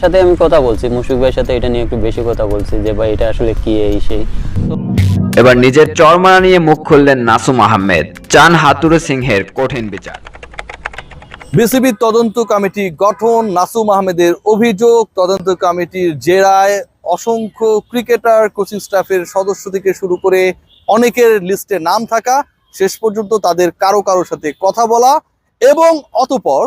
সাথে আমি কথা বলছি, মুশফিক ভাইয়ের সাথে এটা নিয়ে একটু বেশি কথা বলছি যে ভাই এটা আসলে কি এই সেই। এবার নিজের চরমারা নিয়ে মুখ খুললেন নাসুম আহমেদ, চান হাতুড়ে সিংহের কঠিন বিচার। বিসিবি তদন্ত কমিটি গঠন, নাসুম আহমেদের অভিযোগ, তদন্ত কমিটির জেরায় অসংখ্য ক্রিকেটার, কোচিং স্টাফের সদস্য থেকে শুরু করে অনেকের লিস্টে নাম থাকা, শেষ পর্যন্ত তাদের কারো কারোর সাথে কথা বলা এবং অতঃপর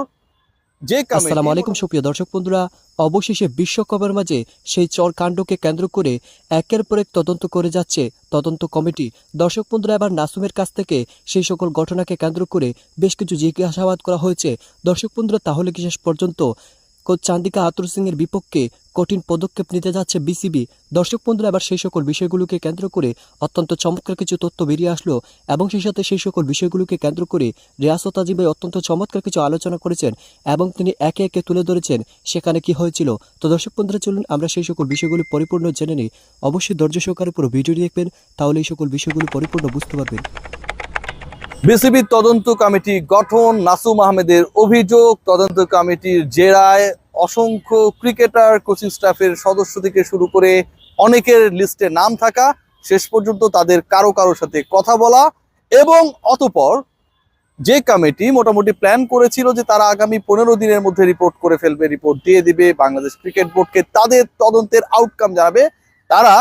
যে আসসালামু আলাইকুম সুপ্রিয় দর্শক বন্ধুরা, অবশেষে বিশ্বকাপের মাঝে সেই চর কাণ্ডকে কেন্দ্র করে একের পর এক তদন্ত করে যাচ্ছে তদন্ত কমিটি। দর্শক বন্ধুরা, এবার নাসুমের কাছ থেকে সেই সকল ঘটনাকে কেন্দ্র করে বেশ কিছু জিজ্ঞাসাবাদ করা হয়েছে। দর্শক বন্ধুরা, তাহলে কি শেষ পর্যন্ত কোচ চান্দিকা হাতুড়ে সিংয়ের বিপক্ষে কঠিন পদক্ষেপ নিতে যাচ্ছে বিসিবি? দর্শক বন্ধুরা, এবার সেই সকল বিষয়গুলোকে কেন্দ্র করে অত্যন্ত চমৎকার কিছু তথ্য বেরিয়ে আসলো এবং সেই সাথে সেই সকল বিষয়গুলোকে কেন্দ্র করে রিয়াসত আজিম ভাই অত্যন্ত চমৎকার কিছু আলোচনা করেছেন এবং তিনি একে একে তুলে ধরেছেন সেখানে কি হয়েছিল। তো দর্শক বন্ধুরা, চলুন আমরা সেই সকল বিষয়গুলো পরিপূর্ণ জেনে নিই। অবশ্যই ধৈর্য সহকারে পুরো ভিডিওটি দেখবেন, তাহলে এই সকল বিষয়গুলো পরিপূর্ণ বুঝতে পারবেন। বিসিবি তদন্ত কমিটি গঠন, নাসুম আহমেদের অভিযোগ, তদন্ত কমিটির জেরায় অসংখ্য ক্রিকেটার, কোচিং স্টাফের সদস্য থেকে শুরু করে অনেকের লিস্টে নাম থাকা, শেষ পর্যন্ত তাদের কারো কারোর সাথে কথা বলা এবং অতঃপর যে কমিটি মোটামুটি প্ল্যান করেছিল যে তারা আগামী 15 দিনের মধ্যে রিপোর্ট করে ফেলবে, রিপোর্ট দিয়ে দিবে বাংলাদেশ ক্রিকেট বোর্ডকে, তাদের তদন্তের আউটকাম জানাবে, তারা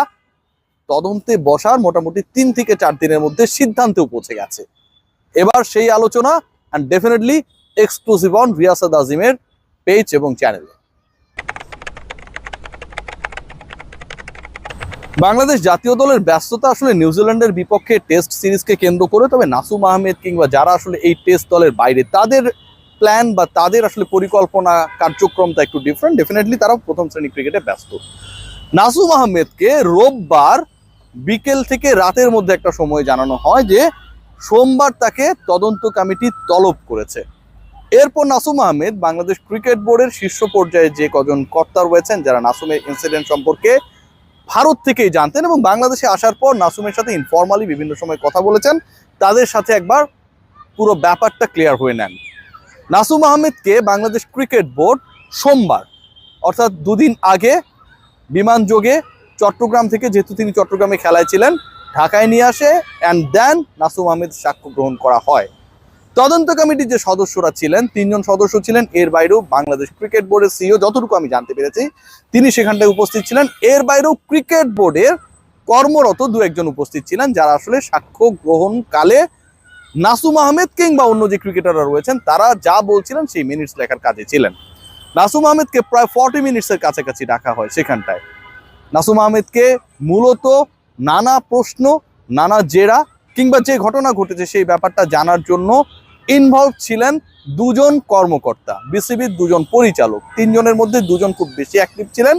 তদন্তে বসার মোটামুটি 3 থেকে 4 দিনের মধ্যে সিদ্ধান্তেও পৌঁছে গেছে। এবার সেই আলোচনা and definitely exclusive on Riasat আজিমের পেজ এবং চ্যানেলে। বাংলাদেশ জাতীয় দলের ব্যস্ততা আসলে নিউজিল্যান্ডের বিপক্ষে টেস্ট সিরিজকে কেন্দ্র করে, তবে নাসুম আহমেদ কিংবা যারা আসলে এই টেস্ট দলের বাইরে, তাদের প্ল্যান বা তাদের আসলে পরিকল্পনা কার্যক্রমটা একটু ডিফারেন্ট। ডেফিনেটলি তারা প্রথম শ্রেণী ক্রিকেটে ব্যস্ত। নাসুম আহমেদকে রোববার বিকেল থেকে রাতের মধ্যে একটা সময় জানানো হয় যে সোমবার তাকে তদন্ত কমিটি তলব করেছে। এরপর নাসুম আহমেদ বাংলাদেশ ক্রিকেট বোর্ডের শীর্ষ পর্যায়ে যে কজন কর্তা রয়েছেন যারা নাসুমের ইনসিডেন্ট সম্পর্কে ভারত থেকেই জানতেন এবং বাংলাদেশে আসার পর নাসুমের সাথে ইনফর্মালি বিভিন্ন সময় কথা বলেছেন, তাদের সাথে একবার পুরো ব্যাপারটা ক্লিয়ার হয়ে নেন। নাসুম আহমেদকে বাংলাদেশ ক্রিকেট বোর্ড সোমবার অর্থাৎ 2 দিন আগে বিমান যোগে চট্টগ্রাম থেকে, যেহেতু তিনি চট্টগ্রামে খেলায় ছিলেন, ঢাকায় নিয়ে আসে অ্যান্ড দেন নাসুম আহমেদ সাক্ষ্য গ্রহণ করা হয়। তদন্ত কমিটির যে সদস্যরা ছিলেন, 3 জন সদস্য ছিলেন, এর বাইরেও বাংলাদেশ ক্রিকেট বোর্ডের সিইও, যতটুকু আমি জানতে পেরেছি তিনি সেখানটায় উপস্থিত ছিলেন। এর বাইরেও ক্রিকেট বোর্ডের কর্মরত 2-1 জন উপস্থিত ছিলেন যারা আসলে সাক্ষ্য গ্রহণকালে নাসুম আহমেদ কিংবা অন্য যে ক্রিকেটাররা রয়েছেন তারা যা বলছিলেন সেই মিনিটস লেখার কাজে ছিলেন। নাসুম আহমেদকে প্রায় 40 মিনিটসের কাছাকাছি রাখা হয় সেখানটায়। নাসুম আহমেদকে মূলত নানা প্রশ্ন, নানা জেরা কিংবা যে ঘটনা ঘটেছে সেই ব্যাপারটা জানার জন্য ইনভলভ ছিলেন 2 জন কর্মকর্তা, বিসিবির 2 জন পরিচালক। 3 জনের মধ্যে 2 জন খুব বেশি অ্যাক্টিভ ছিলেন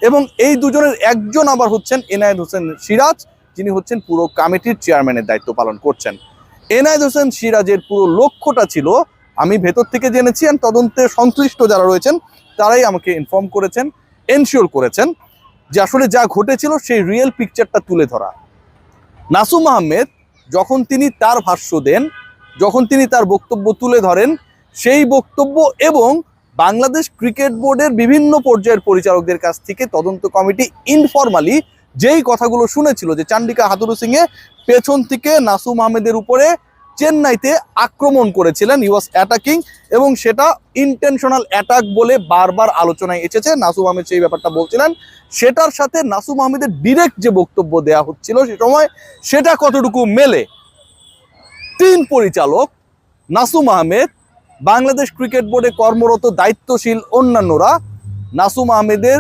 এবং এই 2 জনের একজন আবার হচ্ছেন এনায়েত হোসেন সিরাজ, যিনি হচ্ছেন পুরো কমিটির চেয়ারম্যানের দায়িত্ব পালন করছেন। এনায়েত হোসেন সিরাজের পুরো লক্ষ্যটা ছিল, আমি ভেতর থেকে জেনেছি, তদন্তে সংশ্লিষ্ট যারা রয়েছেন তারাই আমাকে ইনফর্ম করেছেন, এনশিওর করেছেন যে আসলে যা ঘটেছিল সেই রিয়েল পিকচারটা তুলে ধরা। নাসুম আহমেদ যখন তিনি তার ভাষ্য দেন, যখন তিনি তার বক্তব্য তুলে ধরেন, সেই বক্তব্য এবং বাংলাদেশ ক্রিকেট বোর্ডের বিভিন্ন পর্যায়ের পরিচালকদের কাছ থেকে তদন্ত কমিটি ইনফরমালি যেই কথাগুলো শুনেছিল যে চান্দিকা হাতুড়ে সিংয়ে পেছন থেকে নাসুম আহমেদের উপরে চেন্নাইতে আক্রমণ করেছিলেন, হি ওয়াজ অ্যাটাকিং, এবং সেটা ইন্টেনশনাল অ্যাটাক বলে বারবার আলোচনায় এসেছে। নাসুম আহমেদ সেই ব্যাপারটা বলছিলেন, সেটার সাথে নাসুম আহমেদের ডিরেক্ট যে বক্তব্য দেয়া হচ্ছিল সে সময় সেটা কতটুকু মেলে। 3 পরিচালক, নাসুম আহমেদ, বাংলাদেশ ক্রিকেট বোর্ডে কর্মরত দায়িত্বশীল অন্যান্যরা নাসুম আহমেদের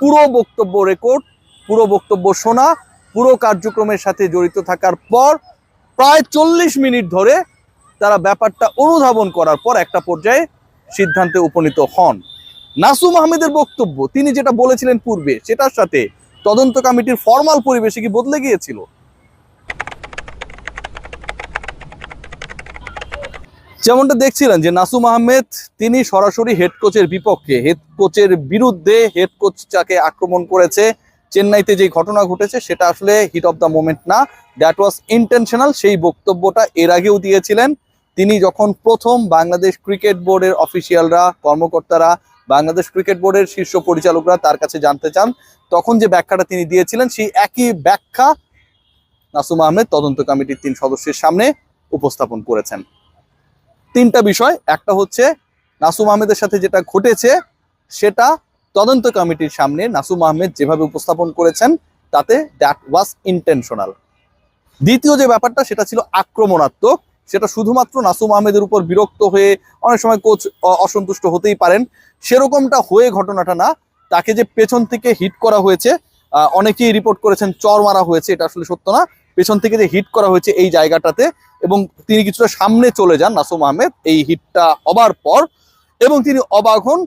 পুরো বক্তব্য রেকর্ড, পুরো বক্তব্য শোনা, পুরো কার্যক্রমের সাথে জড়িত থাকার পর প্রায় 40 মিনিট ধরে তারা ব্যাপারটা অনুধাবন করার পর একটা পর্যায়ে সিদ্ধান্তে উপনীত হন। নাসুম আহমেদের বক্তব্য, তিনি যেটা বলেছিলেন পূর্বে, সেটার সাথে তদন্ত কমিটির ফর্মাল পরিবেশে কি বদলে গিয়েছিল? যেমনটা দেখছিলেন যে নাসুম আহমেদ তিনি সরাসরি হেড কোচের বিপক্ষে, হেড কোচের বিরুদ্ধে, হেড কোচ যাকে আক্রমণ করেছে চেন্নাইতে যে ঘটনা ঘটেছে সেটা আসলে হিট অফ দ্য মোমেন্ট না, দ্যাট ওয়াজ ইন্টেনশনাল। সেই বক্তব্যটা এর আগেও দিয়েছিলেন তিনি যখন প্রথম বাংলাদেশ ক্রিকেট বোর্ডের অফিসিয়ালরা, কর্মকর্তারা বাংলাদেশ ক্রিকেট বোর্ডের শীর্ষ পরিচালকরা তার কাছে জানতে চান, তখন যে ব্যাখ্যাটা তিনি দিয়েছিলেন সেই একই ব্যাখ্যা নাসুম আহমেদ তদন্ত কমিটির 3 সদস্যের সামনে উপস্থাপন করেছেন। 3টা বিষয়, একটা হচ্ছে নাসুম আহমেদের সাথে যেটা ঘটেছে সেটা তদন্ত কমিটির সামনে নাসুম আহমেদ যেভাবে উপস্থাপন করেছেন তাতে দ্যাট ওয়াজ ইন্টেনশনাল। দ্বিতীয় যে ব্যাপারটা সেটা ছিল আক্রমণাত্মক, সেটা শুধুমাত্র নাসুম আহমেদের উপর বিরক্ত হয়ে অনেক সময় কোচ অসন্তুষ্ট হতেই পারেন, সেরকমটা হয়ে ঘটনাটা না। তাকে যে পেছন থেকে হিট করা হয়েছে, অনেকেই রিপোর্ট করেছেন চর মারা হয়েছে, এটা আসলে সত্য না। পেছন থেকে যে হিট করা হয়েছে এই জায়গাটাতে, এবং তিনি কিছুটা সামনে চলে যান নাসুম আহমেদ এই হিটটা হবার পর, এবং তিনি অবাক হন।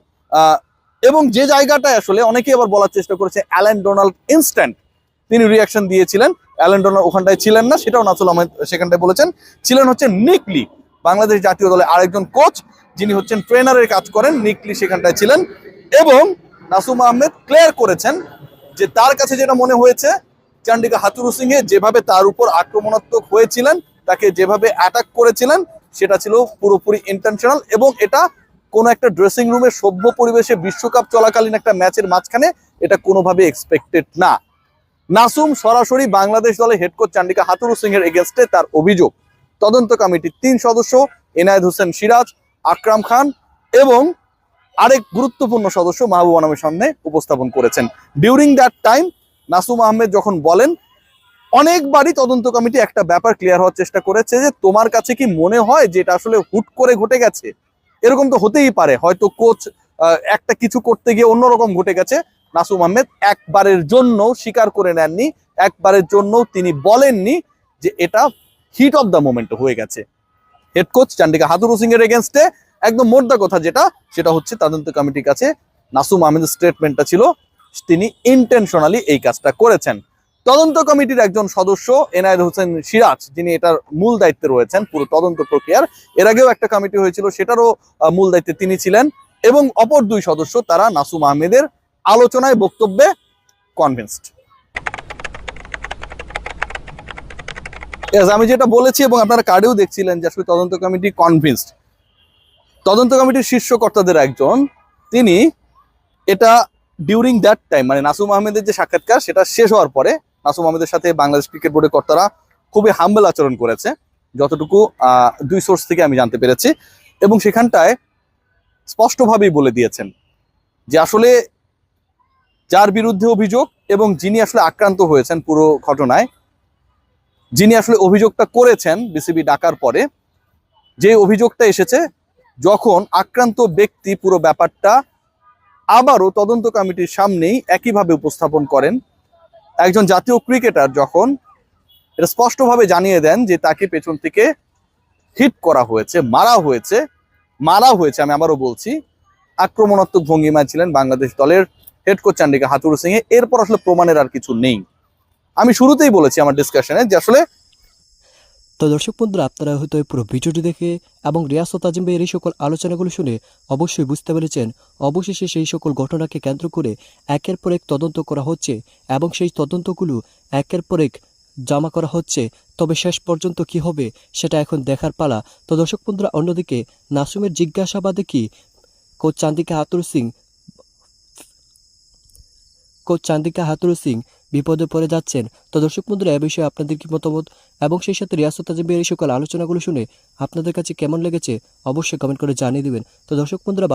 এবং যে জায়গাটায় আসলে অনেকেই আবার বলার চেষ্টা করেছে অ্যালেন ডোনাল্ড ইনস্ট্যান্ট তিনি রিয়াকশন দিয়েছিলেন, অ্যালেন ডোনাল্ড ওখানটায় ছিলেন না, সেটাও নাসুম আহমেদ সেখানটায় বলেছেন। ছিলেন হচ্ছে নিক লি, বাংলাদেশ জাতীয় দলে আরেকজন কোচ যিনি হচ্ছেন ট্রেনারের কাজ করেন, নিক লি সেখানটায় ছিলেন। এবং নাসুম আহমেদ ক্লিয়ার করেছেন যে তার কাছে যেটা মনে হয়েছে চান্ডিকা হাথুরু সিংহে যেভাবে তার উপর আক্রমণাত্মক হয়েছিলেন, তাকে যেভাবে অ্যাটাক করেছিলেন সেটা ছিল পুরোপুরি ইন্টেনশনাল, এবং এটা কোনো একটা ড্রেসিং রুমের সভ্য পরিবেশে বিশ্বকাপ চলাকালীন একটা ম্যাচের মাঝখানে এটা কোনোভাবে এক্সপেক্টেড না। নাসুম সরাসরি বাংলাদেশ দলে হেড কোচ চান্ডিকা হাথুরু সিংহের এগেনস্টে তার অভিযোগ তদন্ত কমিটির 3 সদস্য এনায়েত হোসেন সিরাজ, আকরাম খান এবং আরেক গুরুত্বপূর্ণ সদস্য মাহবুব আনামের সামনে উপস্থাপন করেছেন। During that time Nasum Ahmed যখন বলেন, অনেকবারই তদন্ত কমিটি একটা ব্যাপার ক্লিয়ার হওয়ার চেষ্টা করেছে যে তোমার কাছে কি মনে হয় যে এটা আসলে হুট করে ঘটে গেছে? এরকম তো হতেই পারে, হয়তো কোচ একটা কিছু করতে গিয়ে অন্যরকম ঘটে গেছে। নাসুম আহমেদ একবারের জন্য স্বীকার করে নেননি, একবারের জন্য তিনি বলেননি যে এটা হিট অফ দ্য মোমেন্ট হয়ে গেছে। হেড কোচ চান্ডিকা হাথুরু সিং এর এগেনস্টে একদম মোদ্দা কথা সেটা হচ্ছে তদন্ত কমিটির কাছে নাসুম আহমেদের স্টেটমেন্টটা ছিল তিনি ইন্টেনশনালি এই কাজটা করেছেন। তদন্ত কমিটির একজন সদস্য এনায়েত হোসেন সিরাজ, যিনি এটার মূল দায়িত্বে রয়েছেন পুরো তদন্ত প্রক্রিয়ার, এর আগেও একটা কমিটি হয়েছিল সেটারও মূল দায়িত্বে তিনি ছিলেন, এবং অপর 2 সদস্য তারা নাসুম আহমেদের আলোচনায় বক্তব্যে কনভিন্সড। আমি যেটা বলেছি এবং আপনারা কার্ডেও দেখছিলেন যে আসলে তদন্ত কমিটি কনভিন্সড। তদন্ত কমিটির শীর্ষ কর্তাদের একজন তিনি এটা ডিউরিং দ্যাট টাইম, মানে নাসুম আহমেদের যে সাক্ষাৎকার সেটা শেষ হওয়ার পরে নাসুম আহমেদের সাথে বাংলাদেশ ক্রিকেট বোর্ডের কর্তারা খুবই হাম্বল আচরণ করেছে, যতটুকু 2 সোর্স থেকে আমি জানতে পেরেছি, এবং সেখানটায় স্পষ্টভাবেই বলে দিয়েছেন যে আসলে যার বিরুদ্ধে অভিযোগ এবং যিনি আসলে আক্রান্ত হয়েছেন পুরো ঘটনায়, যিনি আসলে অভিযোগটা করেছেন বিসিবি ডাকার পরে, যে অভিযোগটা এসেছে যখন আক্রান্ত ব্যক্তি পুরো ব্যাপারটা আবারও তদন্ত কমিটির সামনেই একইভাবে উপস্থাপন করেন, একজন জাতীয় ক্রিকেটার যখন এটা স্পষ্টভাবে জানিয়ে দেন যে তাকে পেছন থেকে হিট করা হয়েছে, মারা হয়েছে, আমি আবারও বলছি, আক্রমণাত্মক ভঙ্গিমায় ছিলেন বাংলাদেশ দলের হেড কোচ চান্ডিকা হাথুরু সিংহে, এরপর আসলে প্রমাণের আর কিছু নেই। আমি শুরুতেই বলেছি আমার ডিসকাশনে যে আসলে তো দর্শক বন্ধুরা, আপনারা হয়তো এই পুরো ভিডিওটি দেখে এবং রিয়াসত আজিম ভাইয়ের এই সকল আলোচনাগুলো শুনে অবশ্যই বুঝতে পেরেছেন অবশেষে সেই সকল ঘটনাকে কেন্দ্র করে একের পর এক তদন্ত করা হচ্ছে এবং সেই তদন্তগুলো একের পর এক জমা করা হচ্ছে। তবে শেষ পর্যন্ত কি হবে সেটা এখন দেখার পালা। তো দর্শক বন্ধুরা, অন্যদিকে নাসুমের জিজ্ঞাসাবাদে কি কোচ চান্ডিকা হাথুরু সিং বিপদে পড়ে যাচ্ছেন? তো দর্শক বন্ধুরা, এ বিষয়ে আপনাদের কি মতামত এবং সেই সাথে রিয়াসত আজিম ভাইয়ের এই সকল আলোচনাগুলো শুনে আপনাদের কাছে কেমন লেগেছে অবশ্যই কমেন্ট করে জানিয়ে দিবেন। তো দর্শক বন্ধুরা,